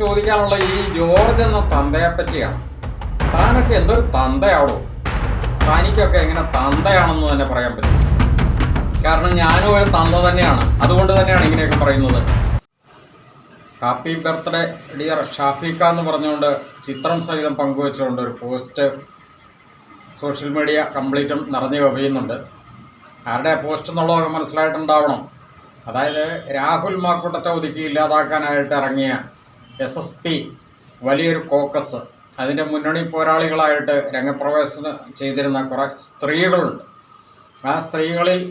ചോദിക്കാനുള്ള ഈ ജോർജ് എന്ന തന്തയെ പറ്റിയാണ്. താനൊക്കെ എന്തൊരു തന്തയാണോ? തനിക്കൊക്കെ എങ്ങനെ തന്തയാണെന്ന് തന്നെ പറയാൻ പറ്റും. കാരണം ഞാനും ഒരു തന്ത തന്നെയാണ്. അതുകൊണ്ട് തന്നെയാണ് ഇങ്ങനെയൊക്കെ പറയുന്നത്. ഹാപ്പി ബർത്ത്ഡേ ഡിയർ ഷാഫിക്ക എന്ന് പറഞ്ഞുകൊണ്ട് ചിത്രം സഹിതം പങ്കുവെച്ചുകൊണ്ട് ഒരു പോസ്റ്റ് സോഷ്യൽ മീഡിയ കംപ്ലീറ്റും നിറഞ്ഞു കവിയുന്നുണ്ട്. ആരുടെ പോസ്റ്റ് എന്നുള്ളതൊക്കെ മനസ്സിലായിട്ടുണ്ടാവണം. അതായത് രാഹുൽ മാക്കൂട്ടത്തെ ഒതുക്കി ഇല്ലാതാക്കാനായിട്ട് ഇറങ്ങിയ SSP വലിയൊരു കോക്കസ്, അതിൻ്റെ മുന്നണി പോരാളികളായിട്ട് രംഗപ്രവേശനം ചെയ്തിരുന്ന കുറേ സ്ത്രീകളുണ്ട്. ആ സ്ത്രീകളിൽ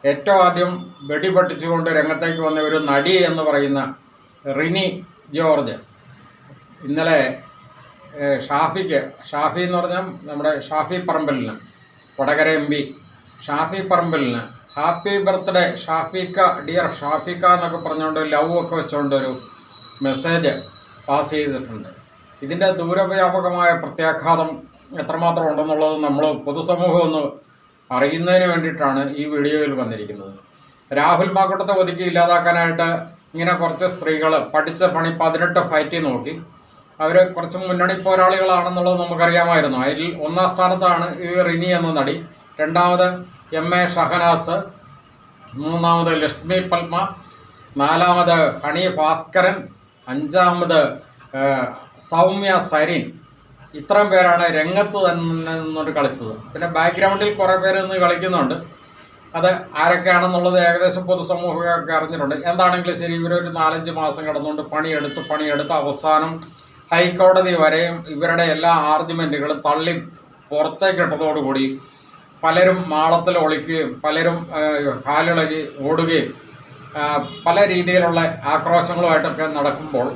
ഏറ്റവും ആദ്യം വെടിപൊട്ടിച്ചുകൊണ്ട് രംഗത്തേക്ക് വന്ന ഒരു നടി എന്ന് പറയുന്ന റിനി ജോർജ് ഇന്നലെ ഷാഫി എന്ന് പറഞ്ഞാൽ നമ്മുടെ ഷാഫി പറമ്പലിന്, വടകര MP ഷാഫി പറമ്പലിന് ഹാപ്പി ബർത്ത്ഡേ ഷാഫിക്ക ഡിയർ ഷാഫിക്ക എന്നൊക്കെ പറഞ്ഞുകൊണ്ട് ലവ് ഒക്കെ വെച്ചുകൊണ്ട് ഒരു മെസ്സേജ് പാസ് ചെയ്തിട്ടുണ്ട്. ഇതിൻ്റെ ദൂരവ്യാപകമായ പ്രത്യാഘാതം എത്രമാത്രം ഉണ്ടെന്നുള്ളത് നമ്മൾ പൊതുസമൂഹം ഒന്ന് അറിയുന്നതിന് വേണ്ടിയിട്ടാണ് ഈ വീഡിയോയിൽ വന്നിരിക്കുന്നത്. രാഹുൽ മാക്കൂട്ടത്തെ ഒതുക്കി ഇല്ലാതാക്കാനായിട്ട് ഇങ്ങനെ കുറച്ച് സ്ത്രീകൾ പഠിച്ച പണി 18 ഫൈറ്റ് നോക്കി. അവർ കുറച്ച് മുന്നണി പോരാളികളാണെന്നുള്ളത് നമുക്കറിയാമായിരുന്നു. അതിൽ ഒന്നാം സ്ഥാനത്താണ് ഈ റിനി എന്ന നടി, രണ്ടാമത് MA ഷഹനാസ്, മൂന്നാമത് ലക്ഷ്മി പത്മ, നാലാമത് ഹണി ഭാസ്കരൻ, അഞ്ചാമത് സൗമ്യ സരിൻ. ഇത്രയും പേരാണ് രംഗത്ത് തന്നെ നിന്നോട്ട് കളിച്ചത്. പിന്നെ ബാക്ക്ഗ്രൗണ്ടിൽ കുറേ പേര് നിന്ന് കളിക്കുന്നുണ്ട്. അത് ആരൊക്കെയാണെന്നുള്ളത് ഏകദേശം പൊതുസമൂഹമൊക്കെ അറിഞ്ഞിട്ടുണ്ട്. എന്താണെങ്കിലും ശരി, ഇവരൊരു 4-5 മാസം കിടന്നുകൊണ്ട് പണിയെടുത്ത് അവസാനം ഹൈക്കോടതി വരെയും ഇവരുടെ എല്ലാ ആർഗ്യുമെൻറ്റുകളും തള്ളി പുറത്തേക്കിട്ടതോടുകൂടി പലരും മാളത്തിൽ ഒളിക്കുകയും പലരും കാലിളകി ഓടുകയും പല രീതിയിലുള്ള ആക്രോശങ്ങളുമായിട്ടൊക്കെ നടക്കുമ്പോൾ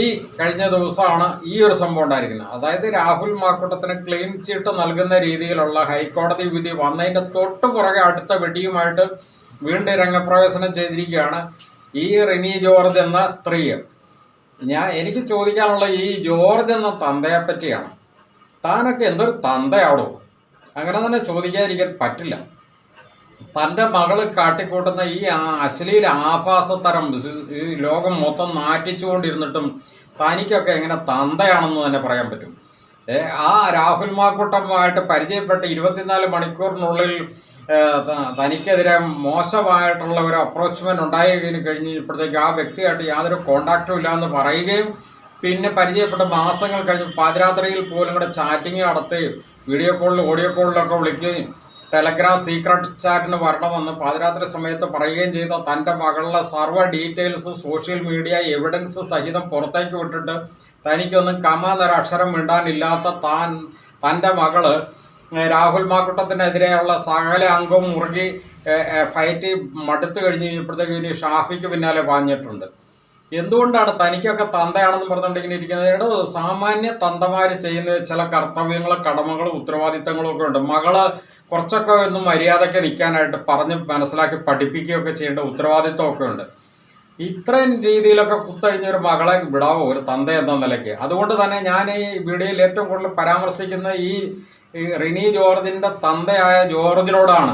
ഈ കഴിഞ്ഞ ദിവസമാണ് ഈ ഒരു സംഭവം ഉണ്ടായിരിക്കുന്നത്. അതായത് രാഹുൽ മാക്കൂട്ടത്തിന് ക്ലീൻ ചീട്ട് നൽകുന്ന രീതിയിലുള്ള ഹൈക്കോടതി വിധി വന്നതിൻ്റെ തൊട്ട് പുറകെ അടുത്ത വെടിയുമായിട്ട് വീണ്ടും രംഗപ്രവേശനം ചെയ്തിരിക്കുകയാണ് ഈ റിനി ജോർജ് എന്ന സ്ത്രീ. എനിക്ക് ചോദിക്കാനുള്ള ഈ ജോർജ് എന്ന തന്തയെ പറ്റിയാണ്. താനൊക്കെ എന്തൊരു തന്തയാണോ? അങ്ങനെ തന്നെ ചോദിക്കാതിരിക്കാൻ പറ്റില്ല. തൻ്റെ മകള് കാട്ടിക്കൂട്ടുന്ന ഈ അശ്ലീല ആഭാസത്തരം ഈ ലോകം മൊത്തം നാറ്റിച്ചുകൊണ്ടിരുന്നിട്ടും തനിക്കൊക്കെ എങ്ങനെ തന്തയാണെന്ന് തന്നെ പറയാൻ പറ്റും. ആ രാഹുൽ മാക്കൂട്ടമായിട്ട് പരിചയപ്പെട്ട് 24 മണിക്കൂറിനുള്ളിൽ തനിക്കെതിരെ മോശമായിട്ടുള്ള ഒരു അപ്രോച്ച്മെൻറ്റ് ഉണ്ടായി കഴിഞ്ഞപ്പോഴത്തേക്ക് ആ വ്യക്തിയായിട്ട് യാതൊരു കോണ്ടാക്റ്റും ഇല്ലയെന്ന് പറയുകയും പിന്നെ പരിചയപ്പെട്ട മാസങ്ങൾ കഴിഞ്ഞ് പാതിരാത്രിയിൽ പോലും കൂടെ ചാറ്റിങ് നടത്തുകയും വീഡിയോ കോളിൽ ഓഡിയോ കോളിലൊക്കെ വിളിക്കുകയും ടെലഗ്രാം സീക്രട്ട് ചാറ്റിന് വരണമെന്ന് പാതിരാത്രി സമയത്ത് പറയുകയും ചെയ്ത തൻ്റെ മകളുടെ സർവ്വ ഡീറ്റെയിൽസ് സോഷ്യൽ മീഡിയ എവിഡൻസ് സഹിതം പുറത്തേക്ക് വിട്ടിട്ട് തനിക്കൊന്നും കമാന്നൊരക്ഷരം മിണ്ടാനില്ലാത്ത തൻ്റെ മകള് രാഹുൽ മാക്കൂട്ടത്തിനെതിരെയുള്ള സകല അംഗവും മുറുകി ഫൈറ്റ് മടുത്തു കഴിഞ്ഞ് കഴിഞ്ഞപ്പോഴത്തേക്ക് ഇനി ഷാഫിക്ക് പിന്നാലെ പാഞ്ഞിട്ടുണ്ട്. എന്തുകൊണ്ടാണ് തനിക്കൊക്കെ തന്തയാണെന്ന് പറഞ്ഞുകൊണ്ടിങ്ങനെ ഇരിക്കുന്നത്? ഇവിടെ സാമാന്യ തന്തമാർ ചെയ്യുന്ന ചില കർത്തവ്യങ്ങളും കടമകളും ഉത്തരവാദിത്തങ്ങളും ഒക്കെ ഉണ്ട്. മകള് കുറച്ചൊക്കെ ഒന്നും മര്യാദയ്ക്ക് നിൽക്കാനായിട്ട് പറഞ്ഞ് മനസ്സിലാക്കി പഠിപ്പിക്കുകയൊക്കെ ചെയ്യേണ്ട ഉത്തരവാദിത്തമൊക്കെ ഉണ്ട്. ഇത്രയും രീതിയിലൊക്കെ കുത്തഴിഞ്ഞൊരു മകളെ വിടാവോ ഒരു തന്ത എന്ന നിലയ്ക്ക്? അതുകൊണ്ട് തന്നെ ഞാൻ ഈ വീഡിയോയിൽ ഏറ്റവും കൂടുതൽ പരാമർശിക്കുന്ന ഈ റിനി ജോർജിൻ്റെ തന്തയായ ജോർജിനോടാണ്.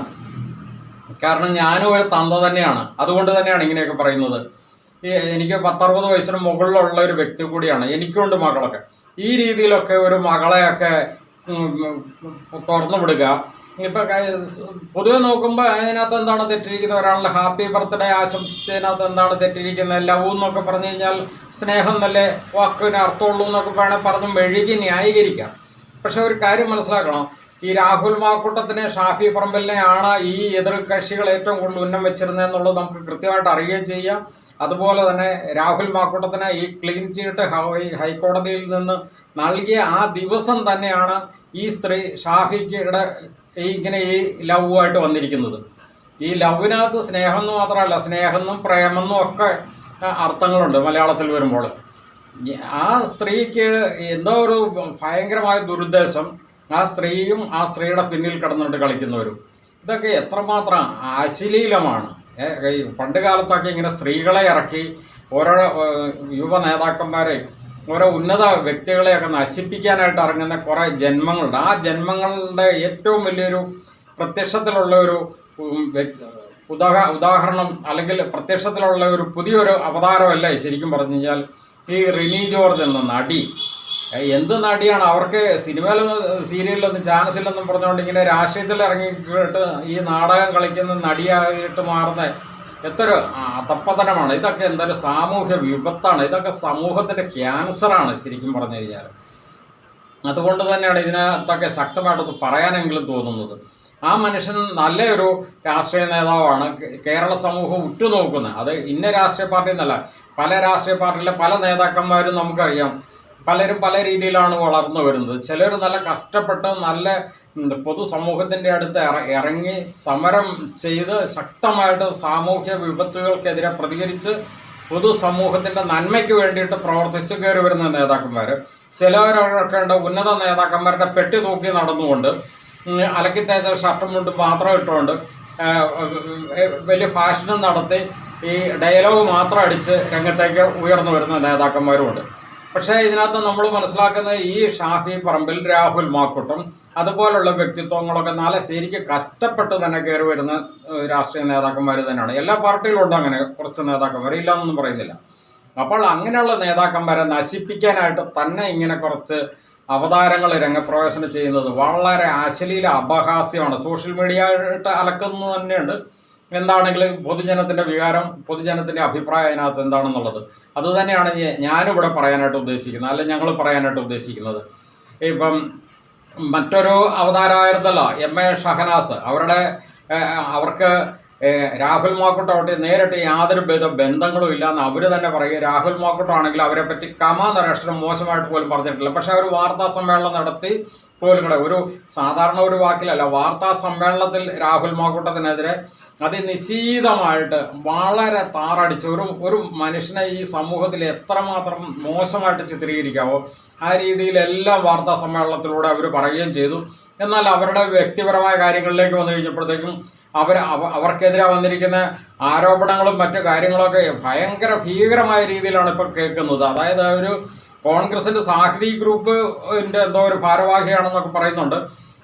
കാരണം ഞാനും ഒരു തന്ത തന്നെയാണ്. അതുകൊണ്ട് തന്നെയാണ് ഇങ്ങനെയൊക്കെ പറയുന്നത്. എനിക്ക് 10-60 വയസ്സിന് മുകളിലുള്ള ഒരു വ്യക്തി കൂടിയാണ്. എനിക്കുണ്ട് മകളൊക്കെ. ഈ രീതിയിലൊക്കെ ഒരു മകളെയൊക്കെ തുറന്നു വിടുക. ഇപ്പം പൊതുവെ നോക്കുമ്പോൾ അതിനകത്ത് എന്താണ് തെറ്റിരിക്കുന്നത്? ഒരാളുടെ ഹാപ്പി ബർത്ത്ഡേ ആശംസിച്ചതിനകത്ത് എന്താണ് തെറ്റിരിക്കുന്നത്? ലവ് എന്നൊക്കെ പറഞ്ഞു കഴിഞ്ഞാൽ സ്നേഹം നല്ല വാക്കിന് അർത്ഥമുള്ളൂ എന്നൊക്കെ വേണേൽ പറഞ്ഞ് മെഴുകി ന്യായീകരിക്കാം. പക്ഷെ ഒരു കാര്യം മനസ്സിലാക്കണം, ഈ രാഹുൽ മാക്കൂട്ടത്തിനെ ഷാഫി പറമ്പലിനെയാണ് ഈ എതിർ കക്ഷികൾ ഏറ്റവും കൂടുതൽ ഉന്നം വെച്ചിരുന്നത് എന്നുള്ളത് നമുക്ക് കൃത്യമായിട്ട് അറിയുകയും ചെയ്യാം. അതുപോലെ തന്നെ രാഹുൽ മാക്കൂട്ടത്തിന് ഈ ക്ലീൻ ചീട്ട് ഹൈക്കോടതിയിൽ നിന്ന് നൽകിയ ആ ദിവസം തന്നെയാണ് ഈ സ്ത്രീ ഷാഫിക്കയുടെ ഇങ്ങനെ ഈ ലവുമായിട്ട് വന്നിരിക്കുന്നത്. ഈ ലവിനകത്ത് സ്നേഹം എന്ന് മാത്രമല്ല, സ്നേഹമെന്നും പ്രേമെന്നും ഒക്കെ അർത്ഥങ്ങളുണ്ട് മലയാളത്തിൽ വരുമ്പോൾ. ആ സ്ത്രീക്ക് എന്തോ ഒരു ഭയങ്കരമായ ദുരുദ്ദേശം ആ സ്ത്രീയും ആ സ്ത്രീയുടെ പിന്നിൽ കിടന്നുകൊണ്ട് കളിക്കുന്നവരും. ഇതൊക്കെ എത്രമാത്രം അശ്ലീലമാണ്. പണ്ട് കാലത്തൊക്കെ ഇങ്ങനെ സ്ത്രീകളെ ഇറക്കി ഓരോ യുവ നേതാക്കന്മാരെ ഓരോ ഉന്നത വ്യക്തികളെയൊക്കെ നശിപ്പിക്കാനായിട്ട് ഇറങ്ങുന്ന കുറേ ജന്മങ്ങളുണ്ട്. ആ ജന്മങ്ങളുടെ ഏറ്റവും വലിയൊരു പ്രത്യക്ഷത്തിലുള്ള ഒരു ഉദാഹരണം അല്ലെങ്കിൽ പ്രത്യക്ഷത്തിലുള്ള ഒരു പുതിയൊരു അവതാരമല്ല ശരിക്കും പറഞ്ഞു കഴിഞ്ഞാൽ ഈ റിനി ജോർജ് എന്ന നടി എന്ത് നടിയാണ്, അവർക്ക് സിനിമയിലും സീരിയലിലൊന്നും ചാൻസില്ലെന്നും പറഞ്ഞുകൊണ്ട് ഇങ്ങനെ രാഷ്ട്രീയത്തിൽ ഇറങ്ങിയിട്ട് ഈ നാടകം കളിക്കുന്ന നടിയായിട്ട് മാറുന്ന എത്രയൊരു അധപ്പതനമാണ്. ഇതൊക്കെ എന്തൊരു സാമൂഹ്യ വിപത്താണ്, ഇതൊക്കെ സമൂഹത്തിൻ്റെ ക്യാൻസറാണ് ശരിക്കും പറഞ്ഞു കഴിഞ്ഞാൽ. അതുകൊണ്ട് തന്നെയാണ് ഇതിനകത്തൊക്കെ ശക്തമായിട്ടൊന്ന് പറയാനെങ്കിലും തോന്നുന്നത്. ആ മനുഷ്യൻ നല്ലൊരു രാഷ്ട്രീയ നേതാവാണ്. കേരള സമൂഹം ഉറ്റുനോക്കുന്നത് അത് ഇന്ന രാഷ്ട്രീയ പാർട്ടി എന്നല്ല, പല രാഷ്ട്രീയ പാർട്ടിയിലെ പല നേതാക്കന്മാരും നമുക്കറിയാം. പലരും പല രീതിയിലാണ് വളർന്നു വരുന്നത്. ചിലർ നല്ല കഷ്ടപ്പെട്ട് നല്ല പൊതുസമൂഹത്തിൻ്റെ അടുത്ത് ഇറങ്ങി സമരം ചെയ്ത് ശക്തമായിട്ട് സാമൂഹ്യ വിപത്തുകൾക്കെതിരെ പ്രതികരിച്ച് പൊതുസമൂഹത്തിൻ്റെ നന്മയ്ക്ക് വേണ്ടിയിട്ട് പ്രവർത്തിച്ച് കയറി വരുന്ന നേതാക്കന്മാർ. ചിലവരൊക്കെ ഉണ്ട് ഉന്നത നേതാക്കന്മാരുടെ പെട്ടി തൂക്കി നടന്നുകൊണ്ട് അലക്കി തേച്ച ഷർട്ടും മുണ്ടും മാത്രം ഇട്ടുകൊണ്ട് വലിയ ഫാഷനും നടത്തി ഈ ഡയലോഗ് മാത്രം അടിച്ച് രംഗത്തേക്ക് ഉയർന്നു വരുന്ന നേതാക്കന്മാരുമുണ്ട്. പക്ഷേ ഇതിനകത്ത് നമ്മൾ മനസ്സിലാക്കുന്നത് ഈ ഷാഫി പറമ്പിൽ, രാഹുൽ മാക്കൂട്ടം അതുപോലുള്ള വ്യക്തിത്വങ്ങളൊക്കെ നാളെ ശരിക്കും കഷ്ടപ്പെട്ട് തന്നെ കയറി വരുന്ന രാഷ്ട്രീയ നേതാക്കന്മാർ തന്നെയാണ്. എല്ലാ പാർട്ടിയിലും ഉണ്ട് അങ്ങനെ കുറച്ച് നേതാക്കന്മാർ, ഇല്ലയെന്നൊന്നും പറയുന്നില്ല. അപ്പോൾ അങ്ങനെയുള്ള നേതാക്കന്മാരെ നശിപ്പിക്കാനായിട്ട് തന്നെ ഇങ്ങനെ കുറച്ച് അവതാരങ്ങൾ രംഗപ്രവേശനം ചെയ്യുന്നത് വളരെ അശ്ലീല അപഹാസ്യമാണ്. സോഷ്യൽ മീഡിയ ആയിട്ട് അലക്കുന്നത് തന്നെയുണ്ട്. എന്താണെങ്കിലും പൊതുജനത്തിൻ്റെ വികാരം, പൊതുജനത്തിൻ്റെ അഭിപ്രായം അതിനകത്ത് എന്താണെന്നുള്ളത് അത് തന്നെയാണ് ഞാനിവിടെ പറയാനായിട്ട് ഉദ്ദേശിക്കുന്നത്, അല്ലെങ്കിൽ ഞങ്ങൾ പറയാനായിട്ട് ഉദ്ദേശിക്കുന്നത്. ഇപ്പം മറ്റൊരു അവതാരമായിരുന്നല്ലോ MA ഷഹനാസ്, അവർക്ക് രാഹുൽ മാക്കൂട്ടമായിട്ട് നേരിട്ട് യാതൊരു ബന്ധങ്ങളും ഇല്ലയെന്ന് അവർ തന്നെ പറയുക. രാഹുൽ മാക്കൂട്ടമാണെങ്കിൽ അവരെ പറ്റി കമാന്നൊരക്ഷരം മോശമായിട്ട് പോലും പറഞ്ഞിട്ടില്ല. പക്ഷേ അവർ വാർത്താ സമ്മേളനം നടത്തി പോലും കൂടെ ഒരു സാധാരണ ഒരു വാക്കിലല്ല, വാർത്താ സമ്മേളനത്തിൽ രാഹുൽ മാക്കൂട്ടത്തിനെതിരെ അതിനിശീതമായിട്ട് വളരെ താറടിച്ച് ഒരു മനുഷ്യനെ ഈ സമൂഹത്തിൽ എത്രമാത്രം മോശമായിട്ട് ചിത്രീകരിക്കാവോ ആ രീതിയിലെല്ലാം വാർത്താ സമ്മേളനത്തിലൂടെ അവർ പറയുകയും ചെയ്തു. എന്നാൽ അവരുടെ വ്യക്തിപരമായ കാര്യങ്ങളിലേക്ക് വന്നു കഴിഞ്ഞപ്പോഴത്തേക്കും അവർക്കെതിരെ വന്നിരിക്കുന്ന ആരോപണങ്ങളും മറ്റു കാര്യങ്ങളൊക്കെ ഭീകരമായ രീതിയിലാണ് ഇപ്പോൾ കേൾക്കുന്നത്. അതായത് ഒരു കോൺഗ്രസിൻ്റെ സാഹിതി ഗ്രൂപ്പിൻ്റെ എന്തോ ഒരു ഭാരവാഹിയാണെന്നൊക്കെ പറയുന്നുണ്ട്.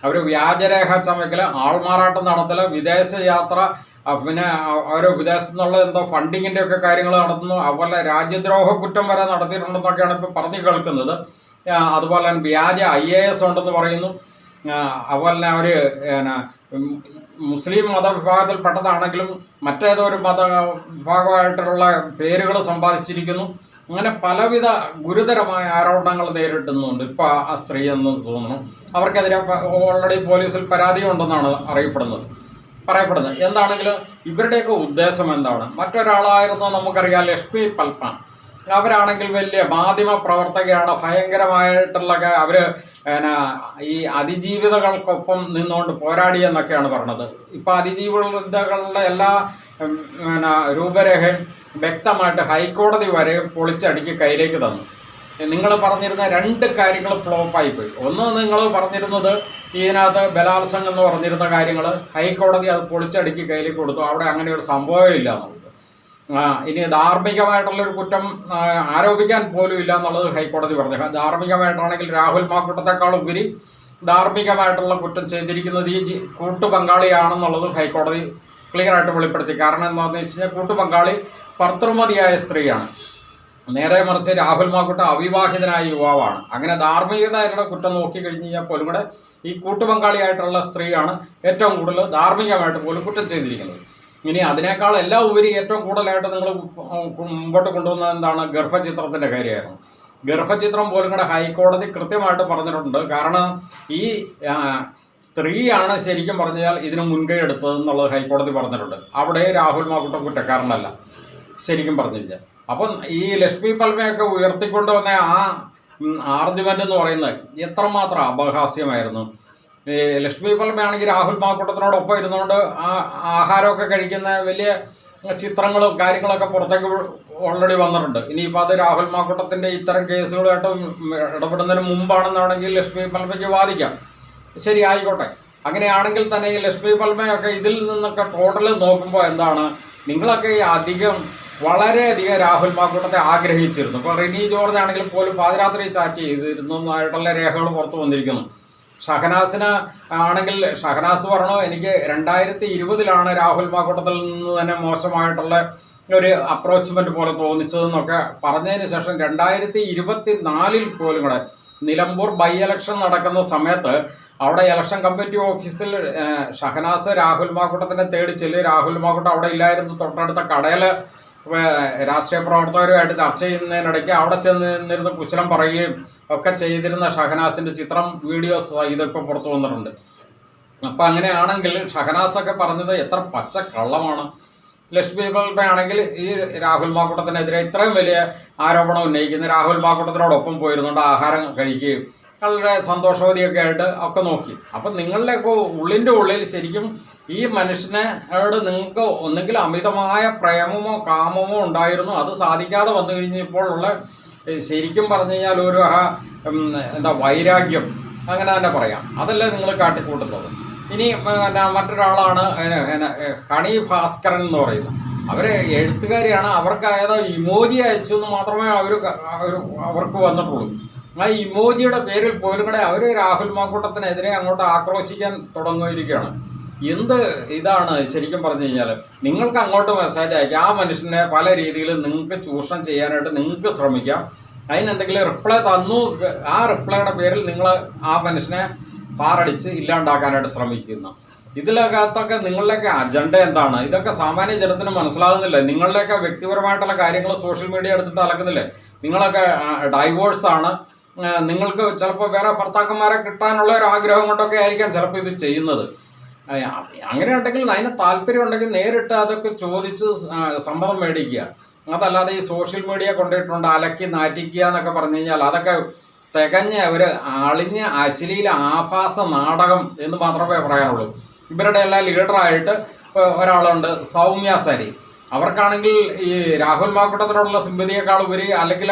അവർ വ്യാജരേഖ ചമയ്ക്കൽ, ആൾമാറാട്ടം നടത്തൽ, വിദേശ യാത്ര, പിന്നെ അവർ വിദേശത്തു നിന്നുള്ള എന്തോ ഫണ്ടിങ്ങിൻ്റെ ഒക്കെ കാര്യങ്ങൾ നടത്തുന്നു. അതുപോലെ രാജ്യദ്രോഹ കുറ്റം വരെ നടത്തിയിട്ടുണ്ടെന്നൊക്കെയാണ് ഇപ്പോൾ പറഞ്ഞു കേൾക്കുന്നത്. അതുപോലെ തന്നെ വ്യാജ IAS ഉണ്ടെന്ന് പറയുന്നു. അതുപോലെ തന്നെ അവർ മുസ്ലിം മതവിഭാഗത്തിൽപ്പെട്ടതാണെങ്കിലും മറ്റേതോ ഒരു മതവിഭാഗമായിട്ടുള്ള പേരുകൾ സമ്പാദിച്ചിരിക്കുന്നു. അങ്ങനെ പലവിധ ഗുരുതരമായ ആരോപണങ്ങൾ നേരിടുന്നുണ്ട് ഇപ്പോൾ ആ സ്ത്രീ എന്ന് തോന്നുന്നു. അവർക്കെതിരെ ഓൾറെഡി പോലീസിൽ പരാതിയുണ്ടെന്നാണ് പറയപ്പെടുന്നത്. എന്താണെങ്കിലും ഇവരുടെയൊക്കെ ഉദ്ദേശം എന്താണ്? മറ്റൊരാളായിരുന്നു നമുക്കറിയാം, ലക്ഷ്മി പൽപ്പ. അവരാണെങ്കിൽ വലിയ മാധ്യമ പ്രവർത്തകയാണ്, ഭയങ്കരമായിട്ടുള്ള അവർ ഈ അതിജീവിതകൾക്കൊപ്പം നിന്നുകൊണ്ട് പോരാടിയെന്നൊക്കെയാണ് പറഞ്ഞത്. ഇപ്പോൾ അതിജീവിതകളുടെ എല്ലാ രൂപരേഖയും വ്യക്തമായിട്ട് ഹൈക്കോടതി വരെ പൊളിച്ചടുക്കി കയ്യിലേക്ക് തന്നു. നിങ്ങൾ പറഞ്ഞിരുന്ന രണ്ട് കാര്യങ്ങൾ ഫ്ലോപ്പായിപ്പോയി. ഒന്ന്, നിങ്ങൾ പറഞ്ഞിരുന്നത് ഇതിനകത്ത് ബലാത്സംഗം എന്ന് പറഞ്ഞിരുന്ന കാര്യങ്ങൾ ഹൈക്കോടതി അത് പൊളിച്ചടുക്കി കയ്യിലേക്ക് കൊടുത്തു. അവിടെ അങ്ങനെ ഒരു സംഭവമില്ല എന്നുള്ളത്. ഇനി ധാർമ്മികമായിട്ടുള്ളൊരു കുറ്റം ആരോപിക്കാൻ പോലും ഇല്ല എന്നുള്ളത് ഹൈക്കോടതി പറഞ്ഞു. ധാർമ്മികമായിട്ടാണെങ്കിൽ രാഹുൽ മാക്കൂട്ടത്തെക്കാൾ ഉപരി ധാർമ്മികമായിട്ടുള്ള കുറ്റം ചെയ്തിരിക്കുന്നത് ഈ കൂട്ടുപങ്കാളിയാണെന്നുള്ളത് ഹൈക്കോടതി ക്ലിയറായിട്ട് വെളിപ്പെടുത്തി. കാരണം എന്താണെന്ന് വെച്ച് കഴിഞ്ഞാൽ കൂട്ടുപങ്കാളി ഭർത്തൃമതിയായ സ്ത്രീയാണ്. നേരെ മറിച്ച് രാഹുൽ മാക്കൂട്ടം അവിവാഹിതനായ യുവാവാണ്. അങ്ങനെ ധാർമ്മികതയുടെ കുറ്റം നോക്കിക്കഴിഞ്ഞ് കഴിഞ്ഞാൽ പോലും കൂടെ ഈ കൂട്ടുപങ്കാളിയായിട്ടുള്ള സ്ത്രീയാണ് ഏറ്റവും കൂടുതൽ ധാർമ്മികമായിട്ട് പോലും കുറ്റം ചെയ്തിരിക്കുന്നത്. ഇനി അതിനേക്കാൾ എല്ലാം ഉപരി ഏറ്റവും കൂടുതലായിട്ട് നിങ്ങൾ മുമ്പോട്ട് കൊണ്ടുവന്നത് എന്താണ്? ഗർഭചിത്രത്തിൻ്റെ കാര്യമായിരുന്നു. ഗർഭചിത്രം പോലും കൂടെ ഹൈക്കോടതി കൃത്യമായിട്ട് പറഞ്ഞിട്ടുണ്ട്. കാരണം ഈ സ്ത്രീയാണ് ശരിക്കും പറഞ്ഞാൽ ഇതിന് മുൻകൈ എടുത്തതെന്നുള്ളത് ഹൈക്കോടതി പറഞ്ഞിട്ടുണ്ട്. അവിടെ രാഹുൽ മാക്കൂട്ടം കുറ്റക്കാരനല്ല ശരിക്കും പറഞ്ഞില്ല. അപ്പം ഈ ലക്ഷ്മി പൽമയൊക്കെ ഉയർത്തിക്കൊണ്ടുവന്ന ആ ആർഗ്യുമെൻ്റ് എന്ന് പറയുന്നത് എത്രമാത്രം അപഹാസ്യമായിരുന്നു. ഈ ലക്ഷ്മി പൽമയാണെങ്കിൽ രാഹുൽ മാക്കൂട്ടത്തിനോടൊപ്പം ഇരുന്നുകൊണ്ട് ആ ആഹാരമൊക്കെ കഴിക്കുന്ന വലിയ ചിത്രങ്ങളും കാര്യങ്ങളൊക്കെ പുറത്തേക്ക് ഓൾറെഡി വന്നിട്ടുണ്ട്. ഇനിയിപ്പോൾ അത് രാഹുൽ മാക്കൂട്ടത്തിൻ്റെ ഇത്തരം കേസുകളായിട്ട് ഇടപെടുന്നതിന് മുമ്പാണെന്നാണെങ്കിൽ ലക്ഷ്മി പൽമയ്ക്ക് വാദിക്കാം. ശരി, ആയിക്കോട്ടെ. അങ്ങനെയാണെങ്കിൽ തന്നെ ഈ ലക്ഷ്മി പൽമയൊക്കെ ഇതിൽ നിന്നൊക്കെ ടോട്ടൽ നോക്കുമ്പോൾ എന്താണ്, നിങ്ങളൊക്കെ വളരെയധികം രാഹുൽ മാക്കൂട്ടത്തെ ആഗ്രഹിച്ചിരുന്നു. ഇപ്പോൾ റിനി ജോർജ് ആണെങ്കിൽ പോലും പാതിരാത്രി ചാറ്റ് ചെയ്തിരുന്നതായിട്ടുള്ള രേഖകൾ പുറത്തു വന്നിരിക്കുന്നു. ഷഹനാസിന് ആണെങ്കിൽ ഷഹനാസ് പറഞ്ഞു, എനിക്ക് 2020 രാഹുൽ മാക്കൂട്ടത്തിൽ നിന്ന് തന്നെ മോശമായിട്ടുള്ള ഒരു അപ്രോച്ച്മെൻറ്റ് പോലെ തോന്നിച്ചതെന്നൊക്കെ പറഞ്ഞതിന് ശേഷം 2024 പോലും കൂടെ നിലമ്പൂർ ബൈ ഇലക്ഷൻ നടക്കുന്ന സമയത്ത് അവിടെ ഇലക്ഷൻ കമ്മിറ്റി ഓഫീസിൽ ഷഹനാസ് രാഹുൽ മാക്കൂട്ടത്തിനെ തേടി ചെല്ലും. രാഹുൽ മാക്കൂട്ടം അവിടെ ഇല്ലായിരുന്നു. തൊട്ടടുത്ത കടയിൽ രാഷ്ട്രീയ പ്രവർത്തകരുമായിട്ട് ചർച്ച ചെയ്യുന്നതിനിടയ്ക്ക് അവിടെ ചെന്നിരുന്ന് കുശലം പറയുകയും ഒക്കെ ചെയ്തിരുന്ന ഷഹനാസിൻ്റെ ചിത്രം വീഡിയോസ് ഇതിപ്പോൾ പുറത്തു വന്നിട്ടുണ്ട്. അപ്പം അങ്ങനെയാണെങ്കിൽ ഷഹനാസൊക്കെ പറഞ്ഞത് എത്ര പച്ച കള്ളമാണ്. ലക്ഷ്മികളുടെ ആണെങ്കിൽ ഈ രാഹുൽ മാക്കൂട്ടത്തിനെതിരെ ഇത്രയും വലിയ ആരോപണം ഉന്നയിക്കുന്ന രാഹുൽ മാക്കൂട്ടത്തിനോടൊപ്പം പോയിരുന്നുണ്ട്, ആഹാരം കഴിക്കുകയും വളരെ സന്തോഷവതിയൊക്കെ ആയിട്ട് ഒക്കെ നോക്കി. അപ്പം നിങ്ങളുടെയൊക്കെ ഉള്ളിൻ്റെ ഉള്ളിൽ ശരിക്കും ഈ മനുഷ്യനോട് നിങ്ങൾക്ക് ഒന്നെങ്കിൽ അമിതമായ പ്രേമമോ കാമമോ ഉണ്ടായിരുന്നു. അത് സാധിക്കാതെ വന്നു കഴിഞ്ഞപ്പോഴുള്ള ശരിക്കും പറഞ്ഞു കഴിഞ്ഞാൽ ഒരു വൈരാഗ്യം അങ്ങനെ തന്നെ പറയാം. അതല്ലേ നിങ്ങൾ കാട്ടിക്കൂട്ടുന്നത്. ഇനി മറ്റൊരാളാണ് ഹണി ഭാസ്കരൻ എന്ന് പറയുന്നത്. അവർ എഴുത്തുകാരിയാണ്. അവർക്ക് ഏതോ ഇമോജി അയച്ചു എന്ന് മാത്രമേ അവർക്ക് വന്നിട്ടുള്ളൂ. ആ ഇമോജിയുടെ പേരിൽ പോലും കൂടെ അവർ രാഹുൽ മാക്കൂട്ടത്തിനെതിരെ അങ്ങോട്ട് ആക്രോശിക്കാൻ തുടങ്ങിയിരിക്കുകയാണ്. എന്ത് ഇതാണ് ശരിക്കും പറഞ്ഞു കഴിഞ്ഞാൽ. നിങ്ങൾക്ക് അങ്ങോട്ട് മെസ്സേജ് അയക്കാം, ആ മനുഷ്യനെ പല രീതിയിലും നിങ്ങൾക്ക് ചൂഷണം ചെയ്യാനായിട്ട് നിങ്ങൾക്ക് ശ്രമിക്കാം. അതിനെന്തെങ്കിലും റിപ്ലൈ തന്നു, ആ റിപ്ലൈയുടെ പേരിൽ നിങ്ങൾ ആ മനുഷ്യനെ പാറടിച്ച് ഇല്ലാണ്ടാക്കാനായിട്ട് ശ്രമിക്കുന്നു. ഇതിലകത്തൊക്കെ നിങ്ങളുടെയൊക്കെ അജണ്ട എന്താണ്? ഇതൊക്കെ സാമാന്യ ജനത്തിന് മനസ്സിലാകുന്നില്ല. നിങ്ങളുടെയൊക്കെ വ്യക്തിപരമായിട്ടുള്ള കാര്യങ്ങൾ സോഷ്യൽ മീഡിയ എടുത്തിട്ട് അലക്കുന്നില്ലേ? നിങ്ങളൊക്കെ ഡൈവോഴ്സാണ്, നിങ്ങൾക്ക് ചിലപ്പോൾ വേറെ ഭർത്താക്കന്മാരെ കിട്ടാനുള്ള ഒരു ആഗ്രഹം കൊണ്ടൊക്കെ ആയിരിക്കാം ചിലപ്പോൾ ഇത് ചെയ്യുന്നത്. അങ്ങനെ ഉണ്ടെങ്കിൽ അതിന് താല്പര്യം ഉണ്ടെങ്കിൽ നേരിട്ട് അതൊക്കെ ചോദിച്ച് സമ്മതം മേടിക്കുക. അതല്ലാതെ ഈ സോഷ്യൽ മീഡിയ കൊണ്ടിട്ടുണ്ട് അലക്കി നാറ്റിക്കുക എന്നൊക്കെ പറഞ്ഞു കഴിഞ്ഞാൽ അതൊക്കെ തികഞ്ഞ ഒരു അളിഞ്ഞ അശ്ലീല ആഭാസ നാടകം എന്ന് മാത്രമേ പറയാനുള്ളൂ. ഇവരുടെ എല്ലാം ലീഡറായിട്ട് ഒരാളുണ്ട്, സൗമ്യ സരി. അവർക്കാണെങ്കിൽ ഈ രാഹുൽ മാക്കൂട്ടത്തിനോടുള്ള സിമ്പതിയേക്കാൾ ഉപരി അല്ലെങ്കിൽ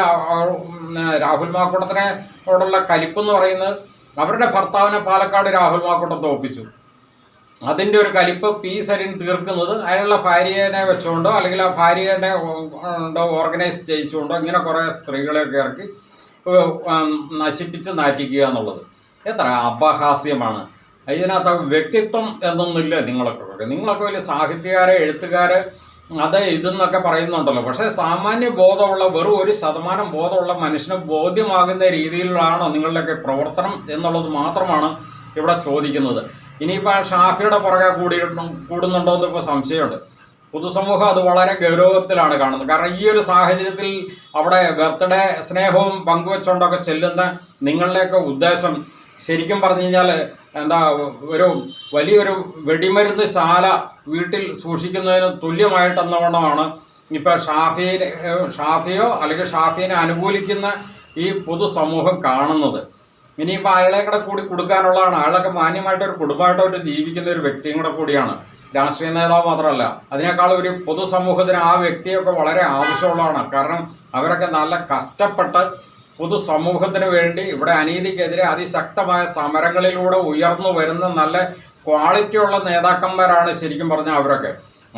രാഹുൽ മാക്കൂട്ടത്തിനോടുള്ള കലിപ്പെന്ന് പറയുന്നത് അവരുടെ ഭർത്താവിനെ പാലക്കാട് രാഹുൽ മാക്കൂട്ടം തോൽപ്പിച്ചു. അതിൻ്റെ ഒരു കലിപ്പ് പി സരിൻ തീർക്കുന്നത് അതിനുള്ള ഭാര്യനെ വെച്ചുകൊണ്ടോ അല്ലെങ്കിൽ ആ ഭാര്യനെ ഓർഗനൈസ് ചെയ്യിച്ചുകൊണ്ടോ ഇങ്ങനെ കുറേ സ്ത്രീകളെയൊക്കെ ഇറക്കി നശിപ്പിച്ച് നാറ്റിക്കുക എന്നുള്ളത് എത്ര അപഹാസ്യമാണ്. ഇതിനകത്ത് വ്യക്തിത്വം എന്നൊന്നുമില്ല. നിങ്ങളൊക്കെ വലിയ സാഹിത്യകാരെ എഴുത്തുകാര് അത് ഇതെന്നൊക്കെ പറയുന്നുണ്ടല്ലോ. പക്ഷേ സാമാന്യ ബോധമുള്ള വെറും 1% ബോധമുള്ള മനുഷ്യന് ബോധ്യമാകുന്ന രീതിയിലാണോ നിങ്ങളുടെയൊക്കെ പ്രവർത്തനം എന്നുള്ളത് മാത്രമാണ് ഇവിടെ ചോദിക്കുന്നത്. ഇനിയിപ്പോൾ ഷാഫിയുടെ പുറകെ കൂടുന്നുണ്ടോ എന്ന് ഇപ്പോൾ സംശയമുണ്ട്. പൊതുസമൂഹം അത് വളരെ ഗൗരവത്തിലാണ് കാണുന്നത്. കാരണം ഈ ഒരു സാഹചര്യത്തിൽ അവിടെ ബർത്ത്ഡേ സ്നേഹവും പങ്കുവെച്ചുകൊണ്ടൊക്കെ ചെല്ലുന്ന നിങ്ങളുടെയൊക്കെ ഉദ്ദേശം ശരിക്കും പറഞ്ഞു കഴിഞ്ഞാൽ ഒരു വലിയൊരു വെടിമരുന്ന് ശാല വീട്ടിൽ സൂക്ഷിക്കുന്നതിന് തുല്യമായിട്ടെന്നവണ്ണമാണ് ഇപ്പോൾ ഷാഫിയോ അല്ലെങ്കിൽ ഷാഫിനെ അനുകൂലിക്കുന്ന ഈ പൊതുസമൂഹം കാണുന്നത്. ഇനിയിപ്പോൾ അയാളെ കൂടി കൊടുക്കാനുള്ളതാണ്. അയാളൊക്കെ മാന്യമായിട്ടൊരു കുടുംബമായിട്ടൊരു ജീവിക്കുന്ന ഒരു വ്യക്തിയും കൂടിയാണ്, രാഷ്ട്രീയ നേതാവ് മാത്രമല്ല. അതിനേക്കാൾ ഒരു പൊതുസമൂഹത്തിന് ആ വ്യക്തിയൊക്കെ വളരെ ആവശ്യമുള്ളതാണ്. കാരണം അവരൊക്കെ നല്ല കഷ്ടപ്പെട്ട് പൊതുസമൂഹത്തിന് വേണ്ടി ഇവിടെ അനീതിക്കെതിരെ അതിശക്തമായ സമരങ്ങളിലൂടെ ഉയർന്നു വരുന്ന നല്ല ക്വാളിറ്റിയുള്ള നേതാക്കന്മാരാണ് ശരിക്കും പറഞ്ഞാൽ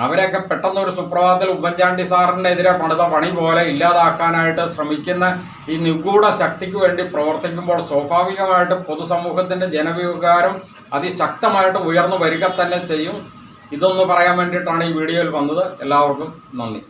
അവരൊക്കെ പെട്ടെന്ന് ഒരു സുപ്രഭാതത്തിൽ ഉമ്മൻചാണ്ടി സാറിനെതിരെ പണിത പണി പോലെ ഇല്ലാതാക്കാനായിട്ട് ശ്രമിക്കുന്ന ഈ നിഗൂഢ ശക്തിക്ക് വേണ്ടി പ്രവർത്തിക്കുമ്പോൾ സ്വാഭാവികമായിട്ടും പൊതുസമൂഹത്തിൻ്റെ ജനവികാരം അതിശക്തമായിട്ട് ഉയർന്നു വരിക തന്നെ ചെയ്യും. ഇതൊന്ന് പറയാൻ വേണ്ടിയിട്ടാണ് ഈ വീഡിയോയിൽ വന്നത്. എല്ലാവർക്കും നന്ദി.